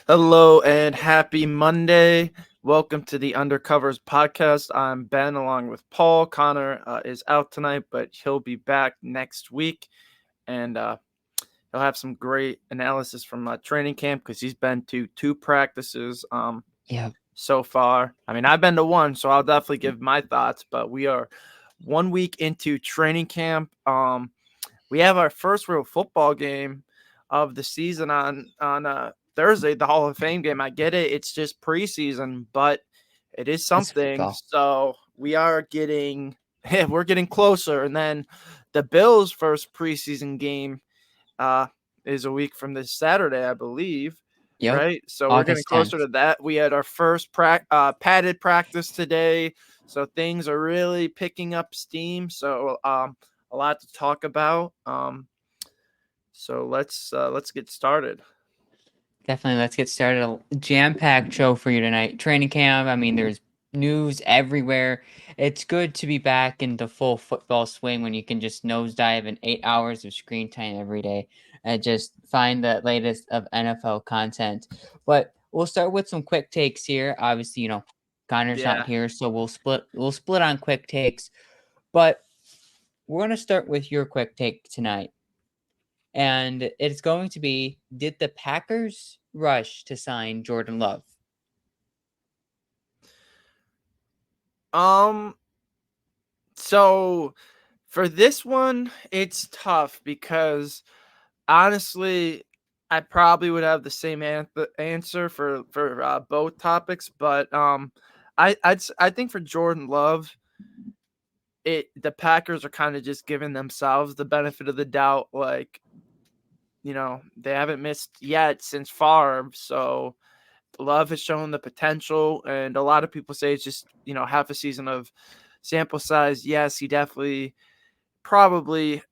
Hello and happy Monday. Welcome to the Undercovers podcast. I'm Ben along with Paul. Connor is out tonight, but he'll be back next week and he'll have some great analysis from training camp because he's been to two practices Yeah. so far. I mean, I've been to one, so I'll definitely give my thoughts, but we are 1 week into training camp. We have our first real football game of the season on Thursday, the Hall of Fame game. I get it; it's just preseason, but it is It's something. football. So we are getting we're getting closer, and then the Bills' first preseason game uh, is a week from this Saturday, I believe. Yep. Right, so we're getting August closer 10th. to that. We had our first padded practice today, so things are really picking up steam. So a lot to talk about. So let's get started. Definitely. Let's get started. A jam-packed show for you tonight. Training camp. I mean, there's news everywhere. It's good to be back in the full football swing when you can just nosedive in 8 hours of screen time every day and just find the latest of NFL content. But we'll start with some quick takes here. Obviously, Connor's not Yeah, here, so we'll split on quick takes. But we're gonna start with your quick take tonight. And it's going to be, did the Packers rush to sign Jordan Love? um. So for this one, it's tough because honestly, I probably would have the same answer for both topics, but I think for Jordan Love, the Packers are kind of just giving themselves the benefit of the doubt. Like, they haven't missed yet since Favre, so Love has shown the potential, and a lot of people say it's just half a season of sample size. Yes, he definitely probably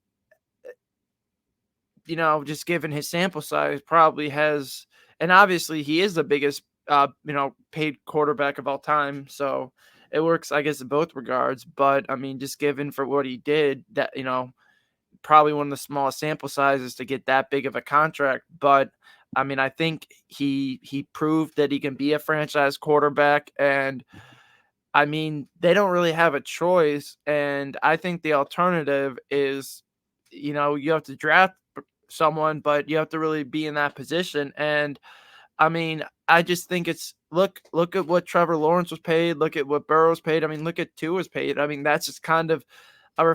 just given his sample size, probably has, and obviously he is the biggest, paid quarterback of all time. So it works, I guess, in both regards. But I mean, just given for what he did, that probably one of the smallest sample sizes to get that big of a contract. But I mean, I think he proved that he can be a franchise quarterback, and I mean, they don't really have a choice. And I think the alternative is, you have to draft someone, but you have to really be in that position. And I mean, I just think it's look at what Trevor Lawrence was paid, look at what Burrow's paid. I mean, look at Tua's paid. I mean, that's just kind of a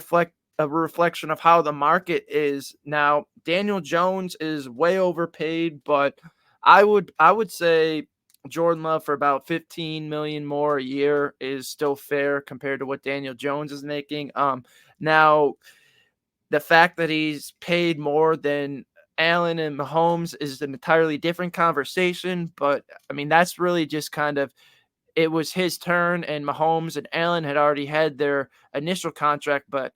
reflection of how the market is now. Daniel Jones is way overpaid, but I would say Jordan Love for about 15 million more a year is still fair compared to what Daniel Jones is making. Now the fact that he's paid more than Allen and Mahomes is an entirely different conversation, but I mean that's really just kind of it was his turn, and Mahomes and Allen had already had their initial contract. But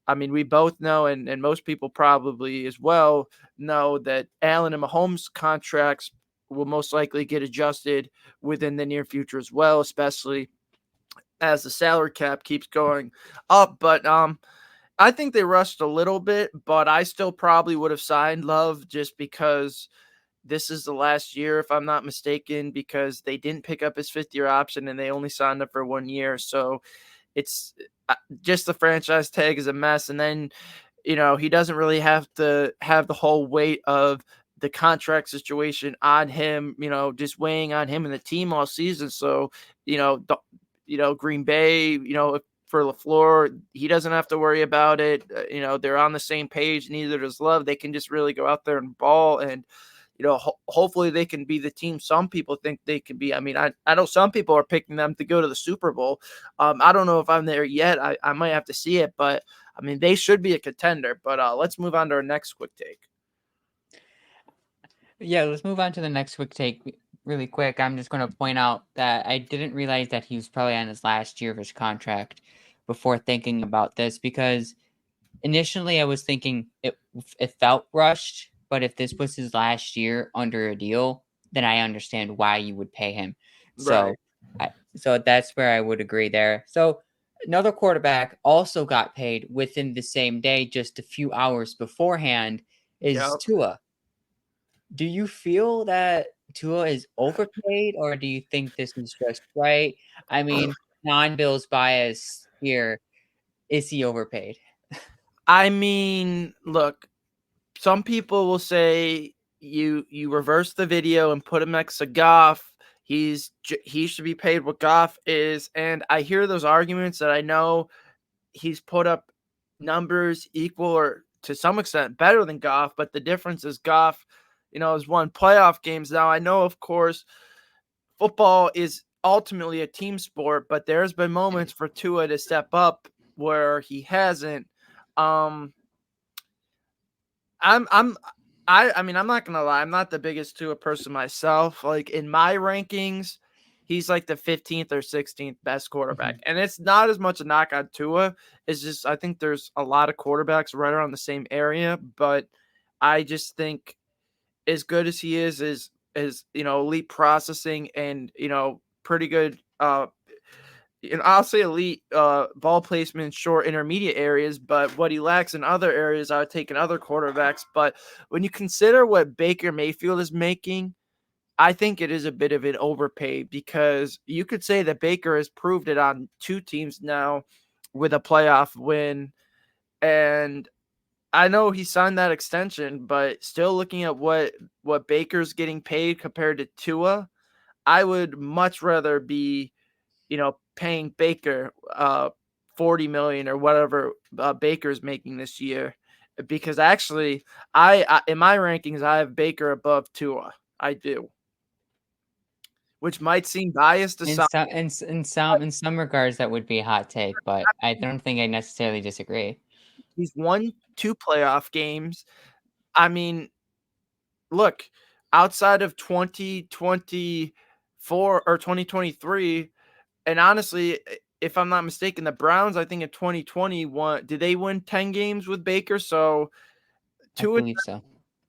I mean, we both know, and most people probably as well know, that Allen and Mahomes contracts will most likely get adjusted within the near future as well, especially as the salary cap keeps going up. But I think they rushed a little bit, but I still probably would have signed Love just because this is the last year, if I'm not mistaken, because they didn't pick up his fifth year option and they only signed up for 1 year. So it's just the franchise tag is a mess. And then, he doesn't really have to have the whole weight of the contract situation on him, just weighing on him and the team all season. So, Green Bay, for LaFleur, he doesn't have to worry about it. They're on the same page. Neither does Love. They can just really go out there and ball, and hopefully they can be the team some people think they can be. I mean, I know some people are picking them to go to the Super Bowl. I don't know if I'm there yet. I might have to see it, but I mean, they should be a contender. But let's move on to our next quick take. Yeah, let's move on to the next quick take really quick. I'm just going to point out that I didn't realize that he was probably on his last year of his contract before thinking about this, because initially I was thinking it felt rushed, but if this was his last year under a deal, then I understand why you would pay him. Right. So that's where I would agree there. So another quarterback also got paid within the same day, just a few hours beforehand, is Yep. Tua. Do you feel that? Tua is overpaid, or do you think this is just right? I mean, non-Bills bias here. Is he overpaid? I mean, look, some people will say you reverse the video and put him next to Goff. He should be paid what Goff is, and I hear those arguments that I know he's put up numbers equal or to some extent better than Goff, but the difference is Goff, has won playoff games. Now I know, of course, football is ultimately a team sport, but there's been moments for Tua to step up where he hasn't. Um, I'm I mean, I'm not gonna lie, I'm not the biggest Tua person myself. Like in my rankings, he's like the 15th or 16th best quarterback. Mhm. And it's not as much a knock on Tua. It's just I think there's a lot of quarterbacks right around the same area, but I just think as good as he is elite processing and pretty good and I'll say elite ball placement in short intermediate areas, but what he lacks in other areas, I would take in other quarterbacks. But when you consider what Baker Mayfield is making, I think it is a bit of an overpay because you could say that Baker has proved it on two teams now with a playoff win. And I know he signed that extension, but still looking at what Baker's getting paid compared to Tua, I would much rather be paying Baker 40 million or whatever Baker's making this year. Because actually, I in my rankings, I have Baker above Tua. I do, which might seem biased to In some. some in some regards, that would be a hot take, but I don't think I necessarily disagree. He's won two playoff games. I mean, look, outside of 2024 or 2023, and honestly, if I'm not mistaken, the Browns, I think in 2021, did they win 10 games with Baker? So I two, believe so.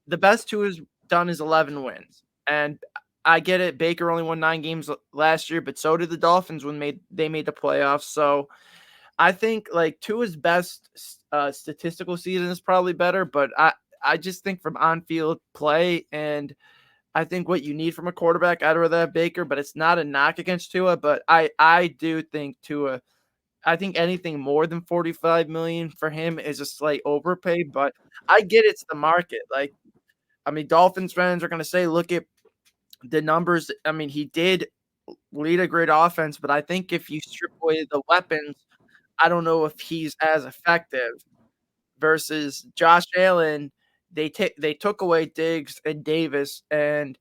the best two has done is 11 wins. And I get it. Baker only won 9 games last year, but so did the Dolphins when they made the playoffs. So I think like Tua's best statistical season is probably better, but I just think from on field play and I think what you need from a quarterback, I'd rather have Baker, but it's not a knock against Tua. But I do think Tua. I think anything more than 45 million for him is a slight overpay, but I get it's the market. Like, I mean, Dolphins fans are going to say, look at the numbers. I mean, he did lead a great offense, but I think if you strip away the weapons, I don't know if he's as effective versus Josh Allen. They took away Diggs and Davis, and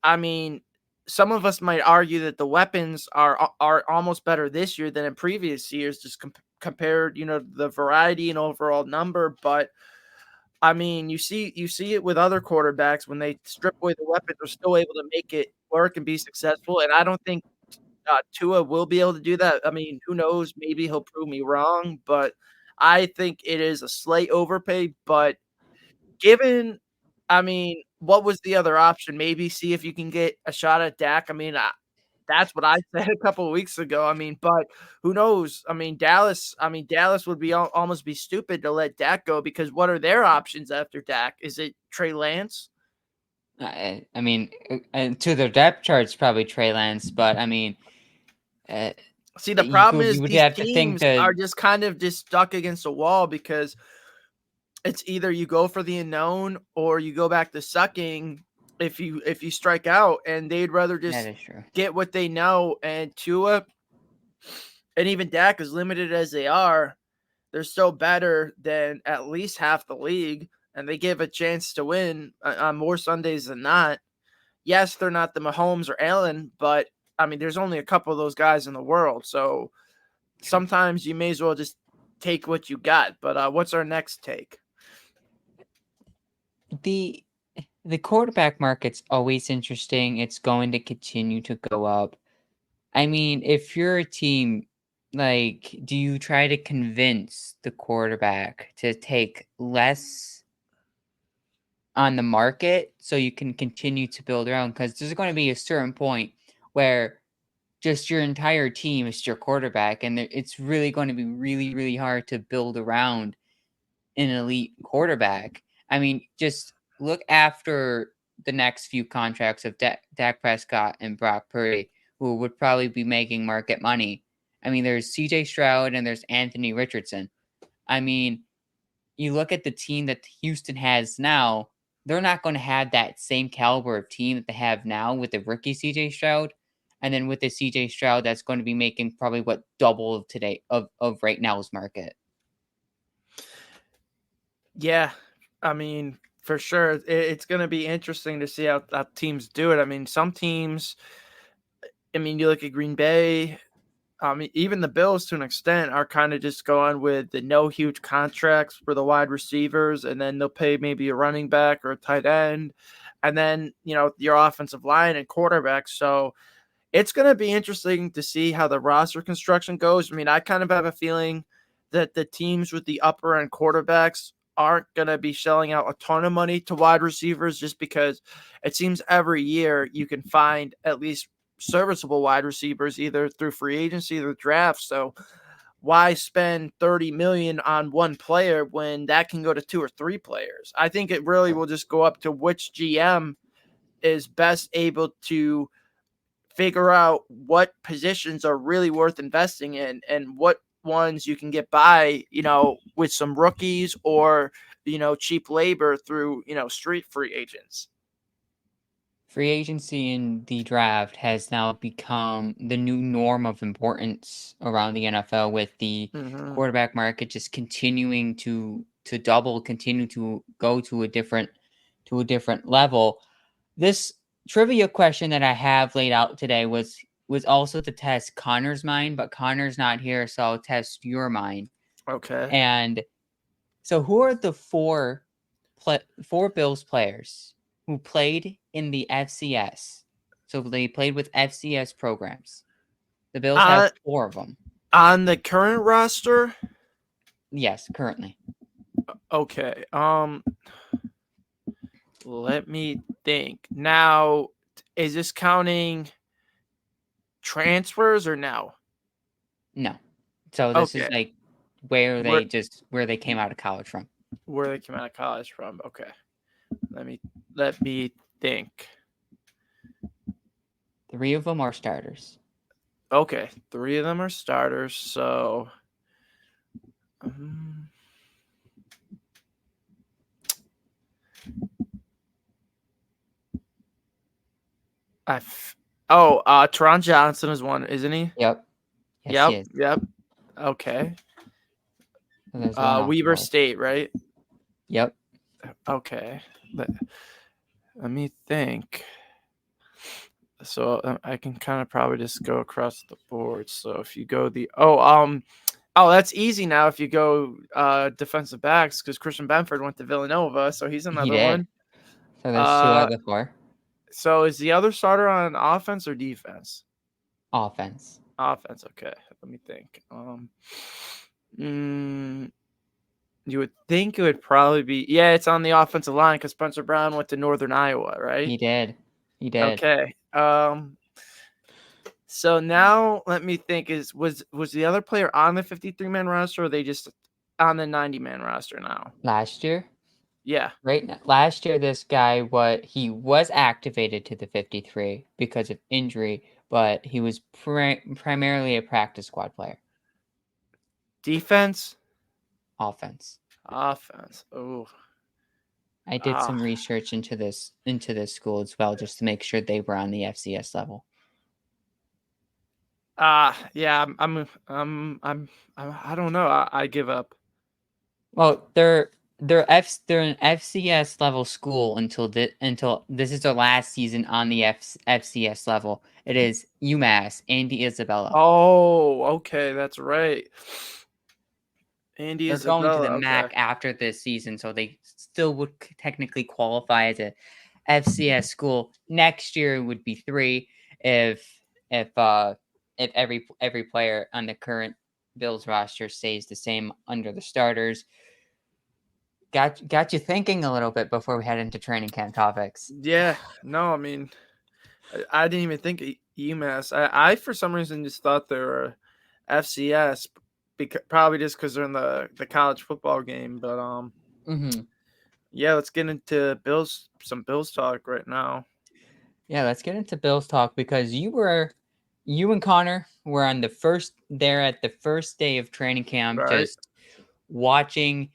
I mean, some of us might argue that the weapons are almost better this year than in previous years, just compared, the variety and overall number. But I mean, you see it with other quarterbacks when they strip away the weapons, they're still able to make it work and be successful. And I don't think Tua will be able to do that. I mean, who knows? Maybe he'll prove me wrong, but I think it is a slight overpay. But given I mean, what was the other option? Maybe see if you can get a shot at Dak. I mean, that's what I said a couple of weeks ago. I mean, but who knows? I mean, Dallas would be almost be stupid to let Dak go because what are their options after Dak? Is it Trey Lance? I mean, to their depth charts, probably Trey Lance, but I mean, uh, See, the problem is you would these have to think teams are that just kind of just stuck against a wall because it's either you go for the unknown or you go back to sucking if you strike out, and they'd rather that just is true. get what they know. And Tua and even Dak, as limited as they are, they're still better than at least half the league, and they give a chance to win on more Sundays than not. Yes, they're not the Mahomes or Allen, but I mean, there's only a couple of those guys in the world, so True. sometimes you may as well just take what you got. But what's our next take? The the quarterback market's always interesting. It's going to continue to go up. I mean, if you're a team, like, do you try to convince the quarterback to take less on the market so you can continue to build around? Because there's going to be a certain point where just your entire team is your quarterback, and it's really going to be really, really hard to build around an elite quarterback. I mean, just look after. the next few contracts of Dak Prescott and Brock Purdy, who would probably be making market money. I mean, there's C.J. Stroud and there's Anthony Richardson. I mean, you look at the team that Houston has now, they're not going to have that same caliber of team that they have now with the rookie CJ Stroud. And then with the CJ Stroud, that's going to be making probably what double of today of right now's market. Yeah, I mean, for sure, it's going to be interesting to see how teams do it. I mean, some teams, I mean, you look at Green Bay. Even the Bills, to an extent, are kind of just going with the no huge contracts for the wide receivers, and then they'll pay maybe a running back or a tight end, and then your offensive line and quarterback. So it's going to be interesting to see how the roster construction goes. I mean, I kind of have a feeling that the teams with the upper end quarterbacks aren't going to be shelling out a ton of money to wide receivers, just because it seems every year you can find at least serviceable wide receivers either through free agency or draft. So why spend 30 million on one player when that can go to two or three players? I think it really will just go up to which GM is best able to figure out what positions are really worth investing in and what ones you can get by, with some rookies or, cheap labor through, street free agents. Free agency in the draft has now become the new norm of importance around the NFL, with the Mm-hmm. quarterback market just continuing to double, continue to go to a different level. This trivia question that I have laid out today was also to test Connor's mind, but Connor's not here, so I'll test your mind. Okay. And so, who are the four Bills players who played in the FCS? So they played with FCS programs. The Bills have On, four of them. on the current roster, Yes, currently. okay. Let me think. Now, is this counting transfers or no? No. So this is Okay. like where Where they came out of college from. where they came out of college from. Okay. Let me think. Three of them are starters. Okay, three of them are starters. So, um, I. Oh, Teron Johnson is one, isn't he? Yep. Yes, he Yep. is. Yep. Okay. So there's one off the Weaver board. State, right? Yep. Okay. Let me think. So I can kind of probably just go across the board. So if you go that's easy now. If you go defensive backs, because Christian Benford went to Villanova, so he's He another did. one. So there's two out Uh, of the four. so is the other starter on offense or defense? Offense. Offense. Okay, let me think. Mm, you would think it would probably be, yeah, it's on the offensive line because Spencer Brown went to Northern Iowa, right? He did. He did. Okay. So now let me think: was the other player on the 53-man roster, or are they just on the 90-man roster now? Last year. Yeah. Right now, last year, this guy he was activated to the 53 because of injury, but he was primarily a practice squad player. Defense, Offense. offense. Oh, I did ah, some research into this school as well, just to make sure they were on the FCS level. yeah. I don't know. I give up. Well, they're an FCS level school until this is their last season on the FCS level. It is UMass, Andy Isabella. Oh, okay, that's right. Andy They're going to the Isabella. Okay. MAC after this season, so they still would technically qualify as a FCS school. Next year would be three if uh if every player on the current Bills roster stays the same under the starters. Got you thinking a little bit before we head into training camp topics. Yeah. No, I mean, I didn't even think of UMass. I for some reason just thought they were FCS, because probably just because they're in the college football game. But Mm-hmm. Yeah, let's get into some Bills talk right now. Yeah, let's get into Bills talk because you and Connor were on the first there at the first day of training camp, Right. just watching.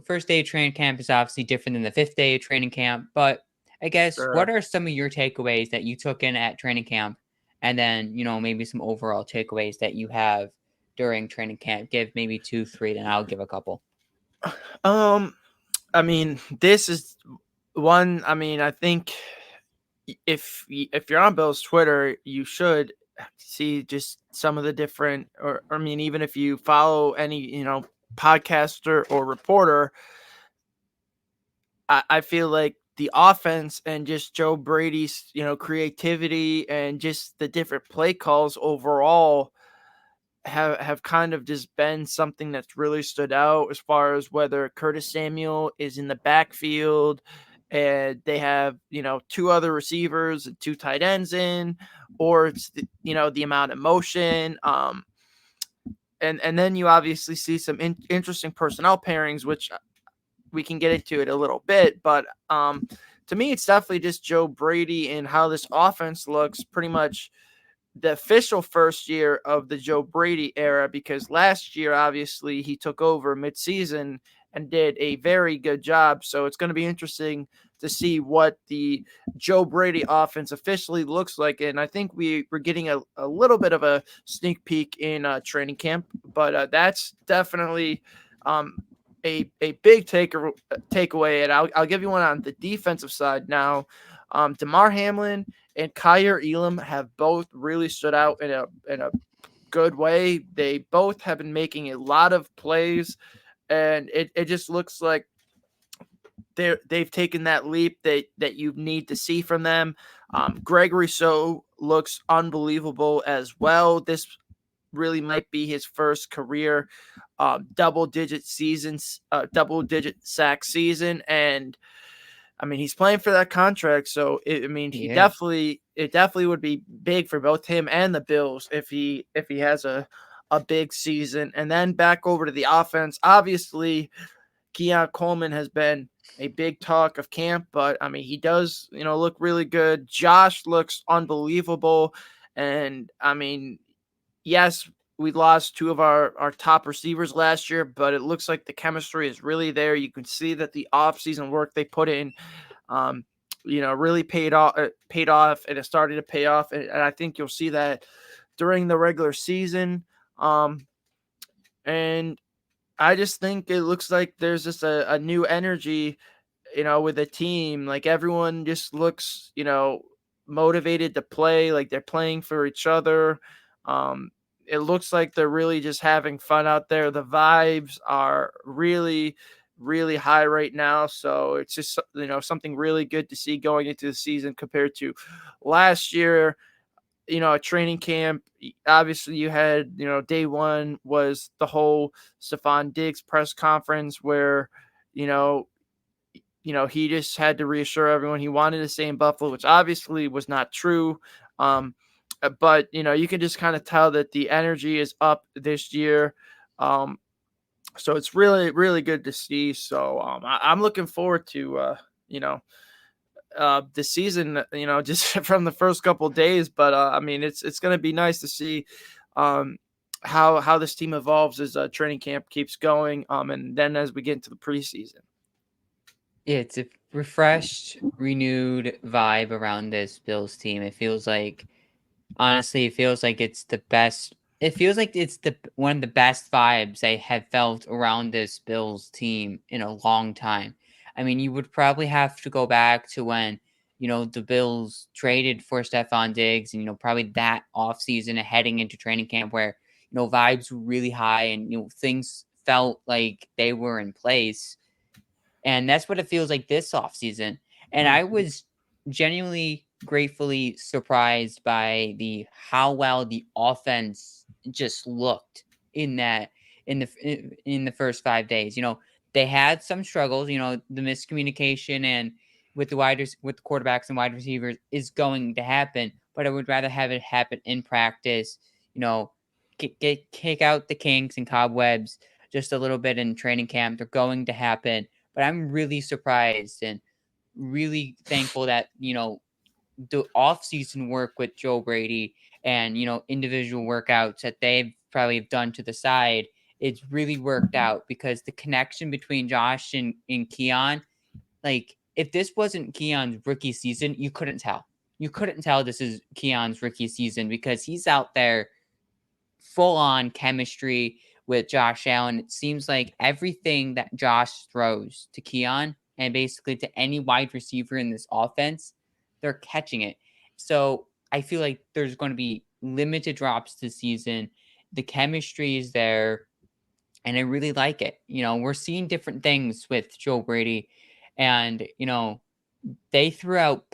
First day of training camp is obviously different than the fifth day of training camp, but I guess what Sure. are some of your takeaways that you took in at training camp, and then maybe some overall takeaways that you have during training camp. Give maybe two, three, then I'll give a couple. Um, I mean, this is one. I mean, I think if you're on Bill's Twitter, you should see just some of the different, or I mean, even if you follow any podcaster or reporter, I feel like the offense and just Joe Brady's creativity and just the different play calls overall have kind of just been something that's really stood out as far as whether Curtis Samuel is in the backfield and they have, two other receivers and two tight ends in, or it's the amount of motion. And then you obviously see some interesting personnel pairings, which we can get into it a little bit, but to me, it's definitely just Joe Brady and how this offense looks pretty much the official first year of the Joe Brady era, because last year, obviously, he took over midseason and did a very good job. So it's going to be interesting to see what the Joe Brady offense officially looks like. And I think we're getting a little bit of a sneak peek in training camp, but that's definitely um, a big takeaway. And I'll give you one on the defensive side now. Damar Hamlin and Kyer Elam have both really stood out in a good way. They both have been making a lot of plays, and it just looks like they've taken that leap that you need to see from them. Gregory So looks unbelievable as well. This really might be his first career double digit sack season, and I mean, he's playing for that contract, so I mean, He is. it definitely would be big for both him and the Bills if he has a big season. And then back over to the offense. Obviously, Keon Coleman has been a big talk of camp, but I mean, he does look really good. Josh looks unbelievable, and I mean, yes, we lost two of our top receivers last year, but it looks like the chemistry is really there. You can see that the offseason work they put in um, really paid off, and it started to pay off. And I think you'll see that during the regular season. And I just think it looks like there's just a new energy, with the team. Like everyone just looks, motivated to play, like they're playing for each other. Um, it looks like they're really just having fun out there. The vibes are really, really high right now. So it's just, something really good to see going into the season compared to last year. A training camp. Obviously, you had, day one was the whole Stephon Diggs press conference where, you know, he just had to reassure everyone he wanted to stay in Buffalo, which obviously was not true. But you can just kind of tell that the energy is up this year. Um, so it's really, really good to see. So I'm looking forward to you know the season, just from the first couple of days. But I mean, it's going to be nice to see um, how this team evolves as training camp keeps going, and then as we get into the preseason. It's a refreshed, renewed vibe around this Bills team. It feels like honestly, it feels like it's the best. It feels like it's the one of the best vibes I have felt around this Bills team in a long time. I mean, you would probably have to go back to when, the Bills traded for Stephon Diggs and, probably that offseason and heading into training camp where, vibes were really high and, things felt like they were in place. And that's what it feels like this offseason. And I Mhm. was genuinely gratefully surprised by the how well the offense just looked in that in the first 5 days. They had some struggles, the miscommunication and with the quarterbacks and wide receivers is going to happen, but I would rather have it happen in practice, you know, kick out the kinks and cobwebs just a little bit in training camp. They're going to happen, but I'm really surprised and really thankful that, the off-season work with Joe Brady and, individual workouts that they've probably done to the side, it's really worked out because the connection between Josh and Keon, like if this wasn't Keon's rookie season, you couldn't tell. You couldn't tell this is Keon's rookie season because he's out there full on chemistry with Josh Allen. It seems like everything that Josh throws to Keon and basically to any wide receiver in this offense, they're catching it. So I feel like there's going to be limited drops this season. The chemistry is there, and I really like it. We're seeing different things with Joe Brady, and they threw out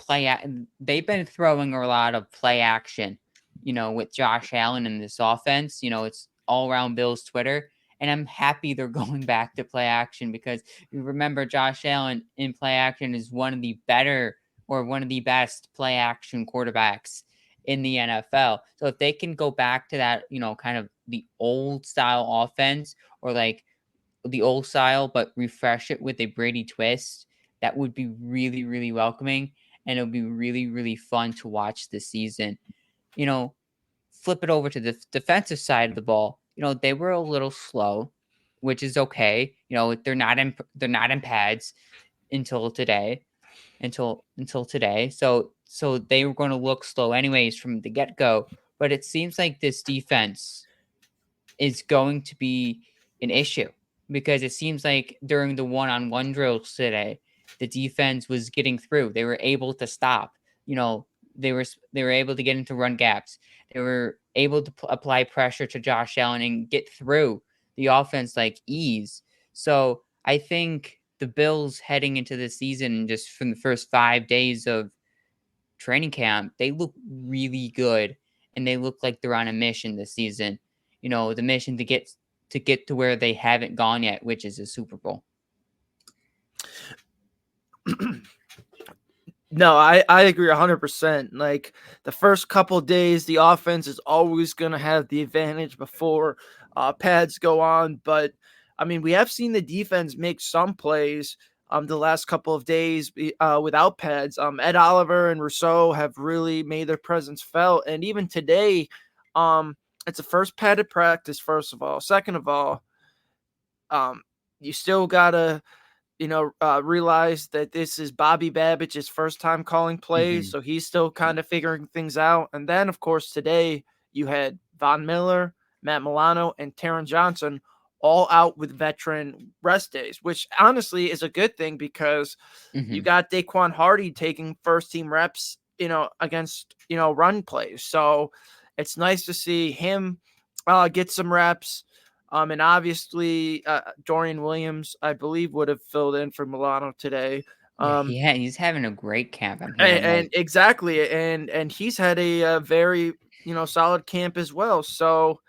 they've been throwing a lot of play action, with Josh Allen in this offense. It's all around Bill's Twitter. And I'm happy they're going back to play action because you remember Josh Allen in play action is one of the better or one of the best play action quarterbacks in the NFL. So if they can go back to that, kind of the old style offense or like the old style, but refresh it with a Brady twist, that would be really, really welcoming. And it would be really, really fun to watch this season. You know, Flip it over to the defensive side of the ball. They were a little slow, which is okay. They're not in pads until today, until today. So they were going to look slow anyways from the get go. But it seems like this defense is going to be an issue because it seems like during the one-on-one drills today, the defense was getting through. They were able to stop. They were able to get into run gaps. They were able to apply pressure to Josh Allen and get through the offense like ease. So I think the Bills heading into the season, just from the first 5 days of training camp, they look really good and they look like they're on a mission this season. The mission to get to where they haven't gone yet, which is a Super Bowl. No, I agree 100%. Like the first couple days, the offense is always going to have the advantage before pads go on. But I mean, we have seen the defense make some plays the last couple of days without pads. Ed Oliver and Rousseau have really made their presence felt. And even today, it's a first padded practice, first of all. Second of all, you still got to realize that this is Bobby Babbitt's first time calling plays, Mm-hmm. so he's still kind of figuring things out. And then, of course, today you had Von Miller, Matt Milano, and Taron Johnson all out with veteran rest days, which honestly is a good thing because you Mm-hmm. got Daquan Hardy taking first team reps, against, run plays. So it's nice to see him get some reps. And obviously, Dorian Williams, I believe, would have filled in for Milano today. Yeah, Um, he's having a great camp. I'm and, hearing and exactly, and he's had a very solid camp as well. So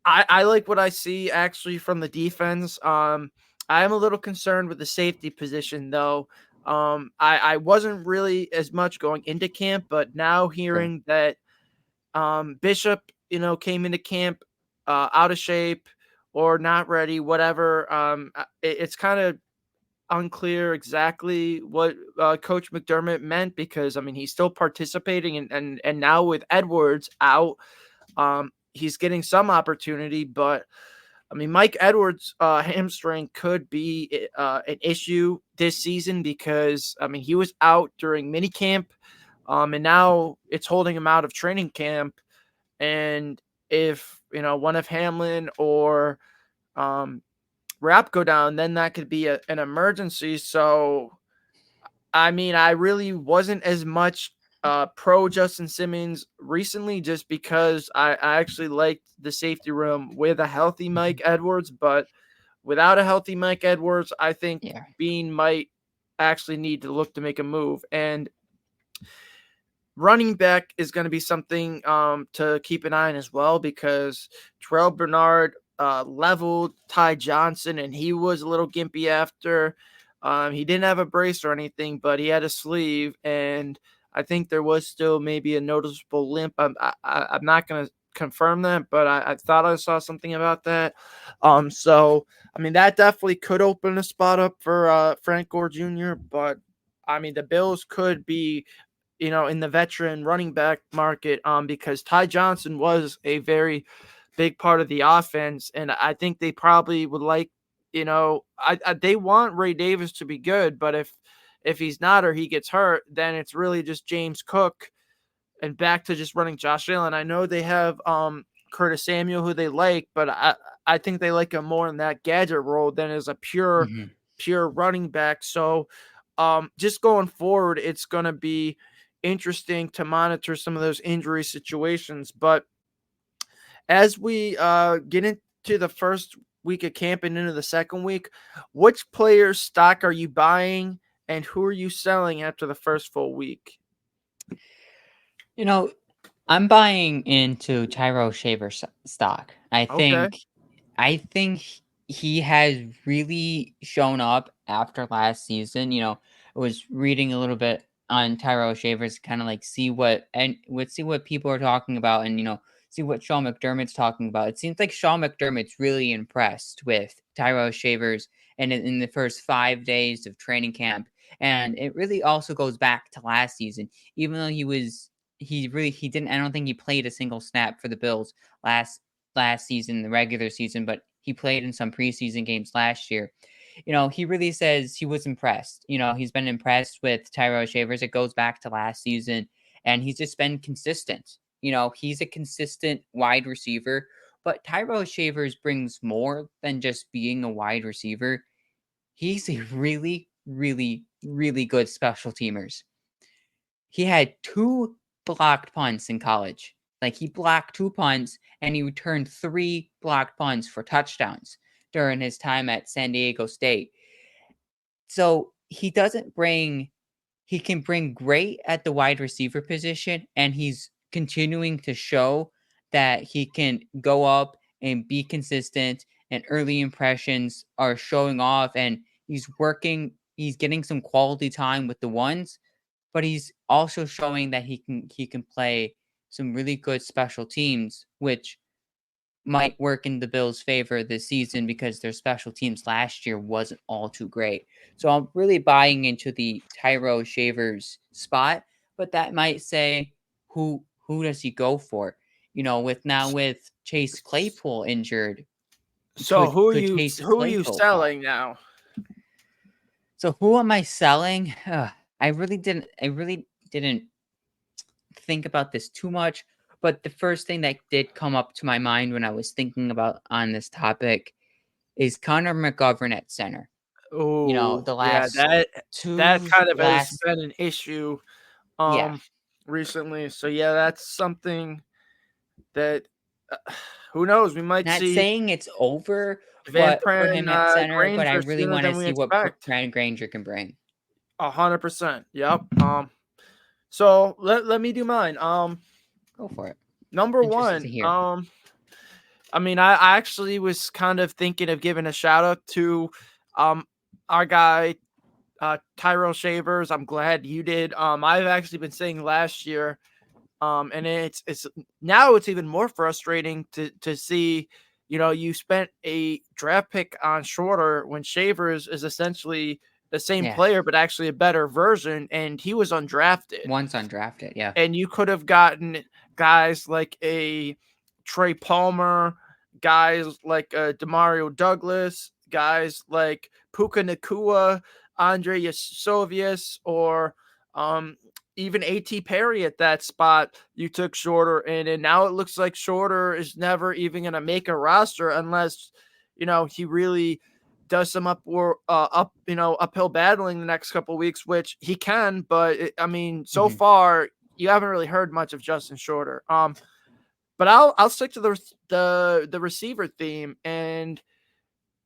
I like what I see actually from the defense. I am a little concerned with the safety position though. I wasn't really as much going into camp, but now sure. hearing that Bishop, came into camp out of shape or not ready, whatever. It's kind of unclear exactly what Coach McDermott meant because I mean he's still participating and now with Edwards out, he's getting some opportunity, but I mean Mike Edwards' hamstring could be an issue this season because I mean he was out during minicamp, and now it's holding him out of training camp. And if one of Hamlin or Rap go down, then that could be an emergency. So I mean, I really wasn't as much pro Justin Simmons recently, just because I actually liked the safety room with a healthy Mm-hmm. Mike Edwards, but without a healthy Mike Edwards, I think Yeah. Bean might actually need to look to make a move. And running back is going to be something to keep an eye on as well because Terrell Bernard leveled Ty Johnson and he was a little gimpy after. He didn't have a brace or anything, but he had a sleeve, and I think there was still maybe a noticeable limp. I'm not going to confirm that, but I thought I saw something about that. So I mean that definitely could open a spot up for Frank Gore Jr. But I mean the Bills could be, in the veteran running back market, because Ty Johnson was a very big part of the offense, and I think they probably would like, they want Ray Davis to be good, but if he's not or he gets hurt, then it's really just James Cook and back to just running Josh Allen. I know they have Curtis Samuel who they like, but I think they like him more in that gadget role than as a Mhm. pure running back. So just going forward, it's going to be interesting to monitor some of those injury situations. But as we get into the first week of camp and into the second week, which players' stock are you buying and who are you selling after the first full week? You know, I'm buying into Tyro Shaver stock. I Okay. think I think he has really shown up after last season. I was reading a little bit on Tyro Shavers, kind of like see what people are talking about, and see what Sean McDermott's talking about. It seems like Sean McDermott's really impressed with Tyro Shavers, and in the first 5 days of training camp, and it really also goes back to last season. Even though he didn't. I don't think he played a single snap for the Bills last season, the regular season, but he played in some preseason games last year. He really says he was impressed. He's been impressed with Tyro Shavers. It goes back to last season, and he's just been consistent. He's a consistent wide receiver, but Tyro Shavers brings more than just being a wide receiver. He's a really, really, really good special teamers. He had two blocked punts in college. Like, he blocked two punts and he returned three blocked punts for touchdowns during his time at San Diego State. So he can bring great at the wide receiver position, and he's continuing to show that he can go up and be consistent, and early impressions are showing off, and he's getting some quality time with the ones, but he's also showing that he can play some really good special teams, which might work in the Bills' favor this season because their special teams last year wasn't all too great. So I'm really buying into the Tyro Shavers spot, but that might say who does he go for? With Chase Claypool injured, So could Chase who are you Claypool fall? selling now? So who am I selling? I really didn't think about this too much, but the first thing that did come up to my mind when I was thinking about on this topic is Connor McGovern at center. Oh, The yeah, last that two kind of has last been an issue yeah. um recently. So yeah, that's something that uh, who knows, we might Not see saying it's over, Van but for Pran him at center, but I Granger really sooner want to than we see what expect. Brand Granger can bring. 100%. Yep. So let me do mine. Go for it. Number Interested to one. hear. I mean, I actually was kind of thinking of giving a shout out to um our guy Tyrell Shavers. I'm glad you did. I've actually been saying last year, and it's now it's even more frustrating to see. You spent a draft pick on Shorter when Shavers is essentially the same Yeah. player, but actually a better version, and he was undrafted. Once undrafted, yeah. And you could have gotten guys like a Trey Palmer, guys like Demario Douglas, guys like Puka Nakua, Andre Yasovius, or um, even A.T. Perry at that spot. You took Shorter in, and now it looks like Shorter is never even going to make a roster unless he really does some uphill battling the next couple weeks, which he can. But I mean, so Hmm. far you haven't really heard much of Justin Shorter. But I'll stick to the receiver theme, and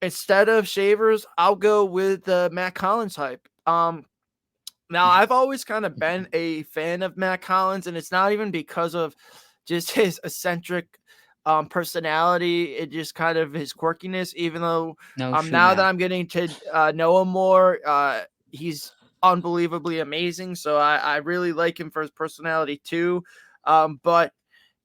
instead of Shavers, I'll go with the Matt Collins hype. Now I've always kind of been a fan of Matt Collins, and it's not even because of just his eccentric personality. It just kind of his quirkiness. Even though No shoe now that now. I'm getting to know him more, he's unbelievably amazing. So I really like him for his personality too. But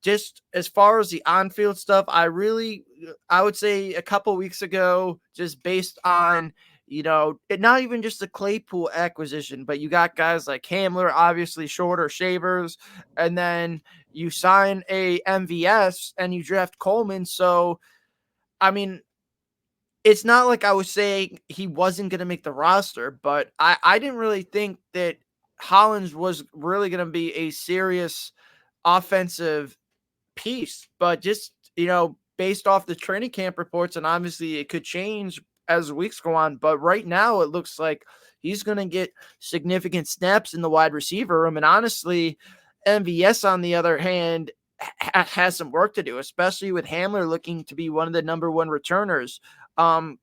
just as far as the on-field stuff, I would say a couple weeks ago, just based on not even just the Claypool acquisition, but you got guys like Hamler, obviously shorter shavers, and then you sign a MVS and you draft Coleman. So, I mean, it's not like I was saying he wasn't going to make the roster, but I didn't really think that Hollins was really going to be a serious offensive piece. But just, based off the training camp reports, and obviously it could change as weeks go on, but right now it looks like he's going to get significant snaps in the wide receiver room. And honestly, MVS, on the other hand, has some work to do, especially with Hamler looking to be one of the number one returners. Um,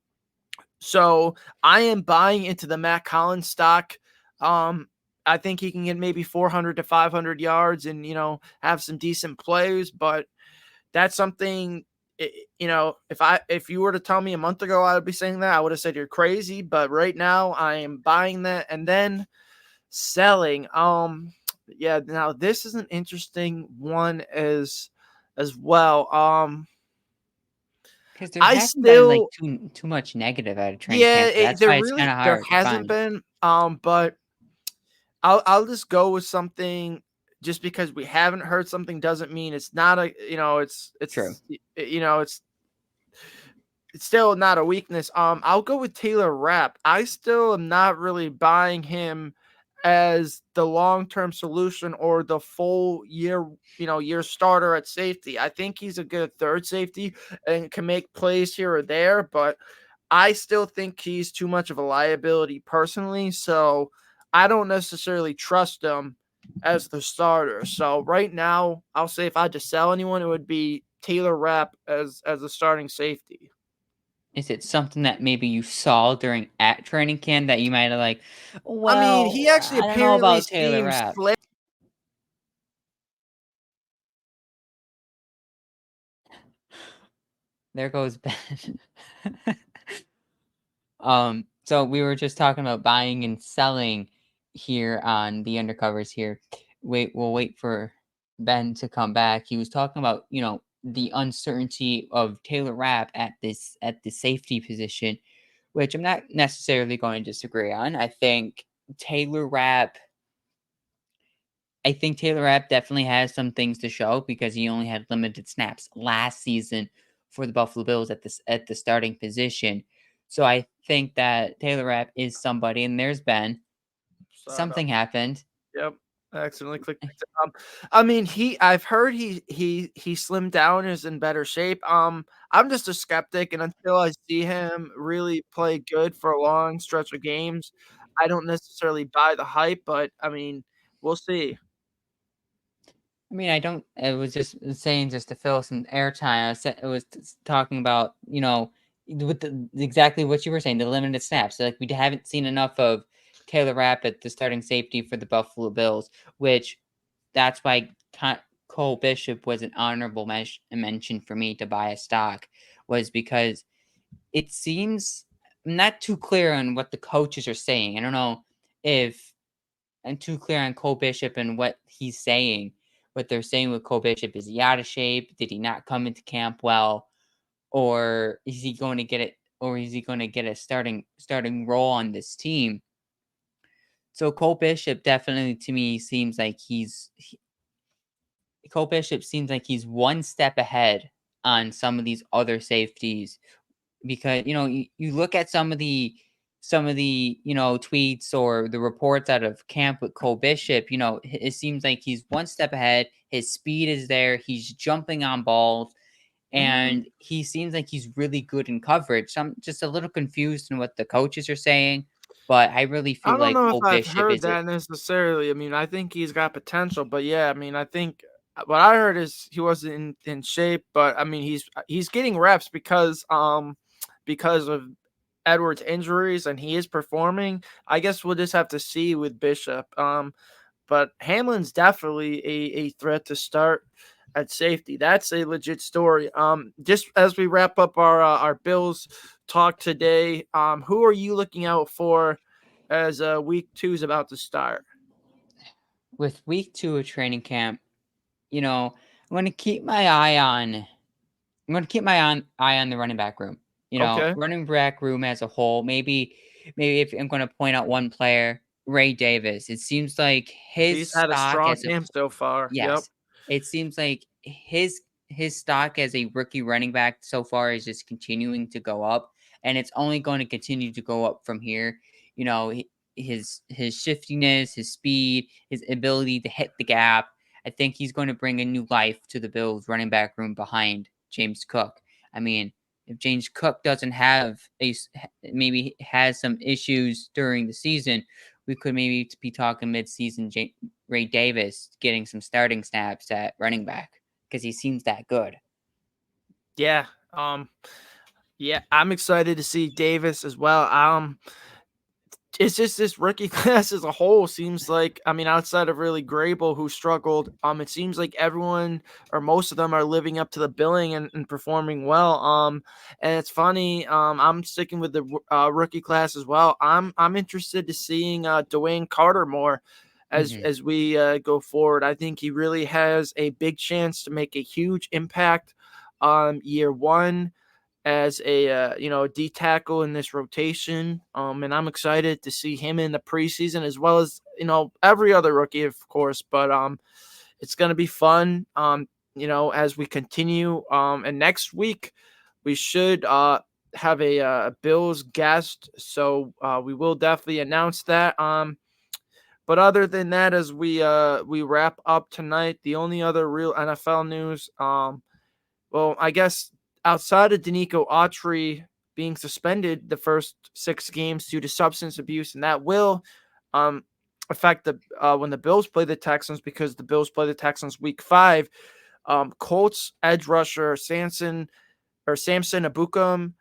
so I am buying into the Matt Collins stock. I think he can get maybe 400 to 500 yards and, have some decent plays, but that's something, if you were to tell me a month ago I would be saying that, I would have said you're crazy, but right now I am buying that and then selling. Yeah, now this is an interesting one as well. Because there I hasn't been like still too much negative out of training Yeah, camp, so that's why it's kind of there hard to hasn't find. been, but I'll just go with something. Just because we haven't heard something doesn't mean it's not a, True. it's still not a weakness. I'll go with Taylor Rapp. I still am not really buying him as the long-term solution or the full year starter at safety. I think he's a good third safety and can make plays here or there, but I still think he's too much of a liability personally. So I don't necessarily trust him as the starter. So right now, I'll say if I had to sell anyone, it would be Taylor Rapp as a starting safety. Is it something that maybe you saw during at training camp that you might have like, I mean, he well, actually I don't know apparently about Taylor seems Rapp. There goes Ben. So we were just talking about buying and selling here on the undercovers here. We'll wait for Ben to come back. He was talking about, the uncertainty of Taylor Rapp at the safety position, which I'm not necessarily going to disagree on. Taylor Rapp Taylor Rapp definitely has some things to show because he only had limited snaps last season for the Buffalo Bills at the starting position. So I think that Taylor Rapp is somebody, and there's Ben. start up. Something happened. Yep. I accidentally clicked. I mean, I've heard he slimmed down, is in better shape. I'm just a skeptic, and until I see him really play good for a long stretch of games, I don't necessarily buy the hype. But I mean, we'll see. I mean, I don't. It was just saying just to fill some airtime. It was talking about with exactly what you were saying, the limited snaps. Like we haven't seen enough of Taylor Rapp at the starting safety for the Buffalo Bills, which that's why Cole Bishop was an honorable mention for me to buy a stock, was because it seems I'm not too clear on what the coaches are saying. I don't know if I'm too clear on Cole Bishop and what he's saying. What they're saying with Cole Bishop, is he out of shape? Did he not come into camp well? Or is he going to get it? Or is he going to get a starting role on this team? So Cole Bishop definitely to me seems like Cole Bishop seems like he's one step ahead on some of these other safeties because you look at some of the tweets or the reports out of camp with Cole Bishop. It seems like he's one step ahead. His speed is there. He's jumping on balls, Mm, and he seems like he's really good in coverage. So I'm just a little confused in what the coaches are saying, but I really I feel don't like know if Cole I've Bishop heard is it. that necessarily. I mean, I think he's got potential, but yeah, I mean, I think what I heard is he wasn't in shape, but I mean, he's getting reps because of Edwards' injuries, and he is performing. I guess we'll just have to see with Bishop. But Hamlin's definitely a threat to start at safety. That's a legit story. Just as we wrap up our Bills talk today, who are you looking out for as week 2 is about to start? With week 2 of training camp, you know, I'm going to keep my eye on. I'm going to keep my eye on the running back room. Okay. Running back room as a whole. Maybe if I'm going to point out one player, Ray Davis. It seems like his He's had a stock strong as a camp so far. Yep. yes, it seems like his stock as a rookie running back so far is just continuing to go up, and it's only going to continue to go up from here. His shiftiness, his speed, his ability to hit the gap. I think he's going to bring a new life to the Bills running back room behind James Cook. I mean, if James Cook doesn't have maybe has some issues during the season, we could maybe be talking midseason Ray Davis getting some starting snaps at running back because he seems that good. Yeah. Yeah, I'm excited to see Davis as well. It's just this rookie class as a whole seems like, I mean, outside of really Grable who struggled, it seems like everyone or most of them are living up to the billing and performing well. And it's funny. I'm sticking with the rookie class as well. I'm interested to seeing Dwayne Carter more Mm-hmm. as we go forward. I think he really has a big chance to make a huge impact year one as a D tackle in this rotation. And I'm excited to see him in the preseason as well as every other rookie, of course. But it's gonna be fun. As we continue. And next week we should have a Bills guest, so we will definitely announce that. But other than that, as we wrap up tonight, the only other real NFL news, well, I guess outside of Danico Autry being suspended the first 6 games due to substance abuse, and that will um, affect the when the Bills play the Texans because the Bills play the Texans week 5. Colts edge rusher Samson Abukum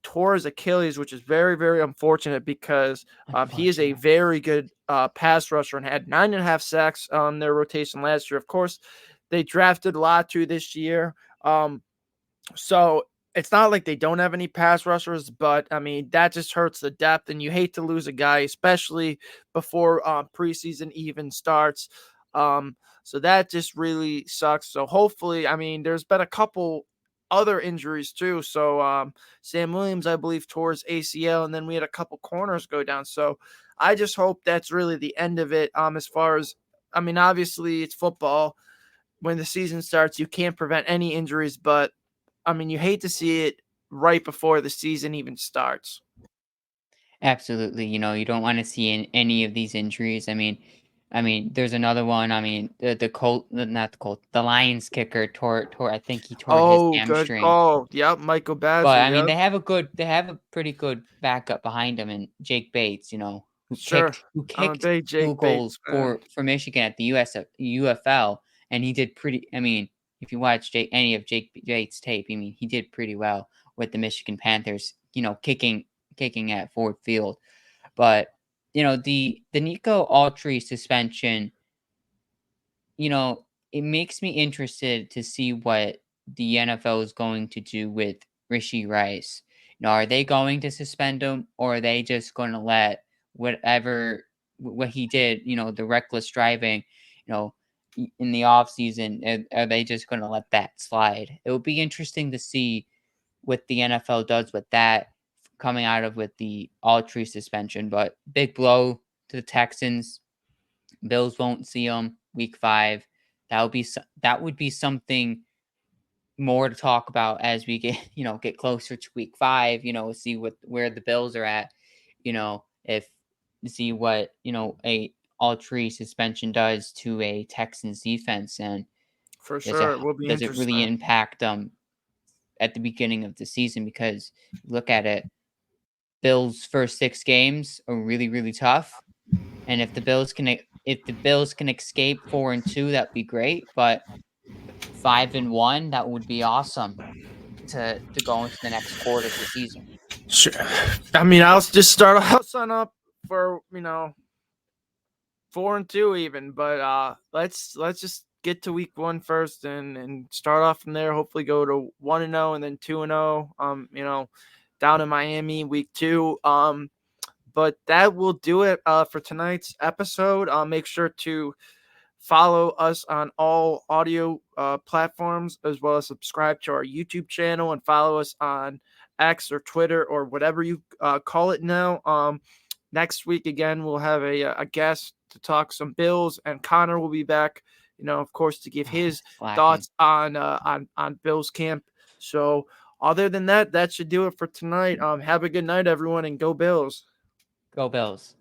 tore his Achilles, which is very, very unfortunate because he is a Unfortunate. very good pass rusher and had 9.5 sacks on their rotation last year. Of course, they drafted Latu this year. So it's not like they don't have any pass rushers, but I mean that just hurts the depth, and you hate to lose a guy, especially before preseason even starts. So that just really sucks. So hopefully, I mean, there's been a couple other injuries too. So Sam Williams, I believe, tore his ACL, and then we had a couple corners go down. So I just hope that's really the end of it. As far as I mean, obviously it's football. When the season starts, you can't prevent any injuries, but I mean, you hate to see it right before the season even starts. Absolutely. You don't want to see any of these injuries. There's another one. The Colt, not the Colt, the Lions kicker tore. I think he tore his Oh, good hamstring. call. Yep, Michael But Badger. Yep, they have a pretty good backup behind him, and Jake Bates, sure. who I'm a kicked big field Jake goals Bates fan. for Michigan at the UFL, and he did pretty. If you watch any of Jake Bates' tape, he did pretty well with the Michigan Panthers. Kicking at Ford Field, but the Nico Autry suspension, it makes me interested to see what the NFL is going to do with Rishi Rice. Are they going to suspend him, or are they just going to let what he did, the reckless driving, in the off season, are they just going to let that slide? It will be interesting to see what the NFL does with that coming out of with the all tree suspension. But big blow to the Texans. Bills won't see them week 5. That would be something more to talk about as we get get closer to week 5. See where the Bills are at. If see what a all tree suspension does to a Texans defense, and For sure, it will be does it really interesting. impact them at the beginning of the season? Because look at it, Bills' first 6 games are really really tough, and if the Bills can escape 4-2, that'd be great. But 5-1, that would be awesome to go into the next quarter of the season. Sure. I mean, I'll just start. I'll sign up for 4-2 even, but let's just get to week 1 first and start off from there. Hopefully, go to 1-0 and then 2-0. Down in Miami week 2. But that will do it for tonight's episode. Make sure to follow us on all audio platforms, as well as subscribe to our YouTube channel and follow us on X or Twitter or whatever you call it now. Next week again, we'll have a guest to talk some Bills, and Connor will be back. Of course, to give his Slacking. thoughts on Bills camp. So, other than that, that should do it for tonight. Have a good night, everyone, and go Bills. Go Bills.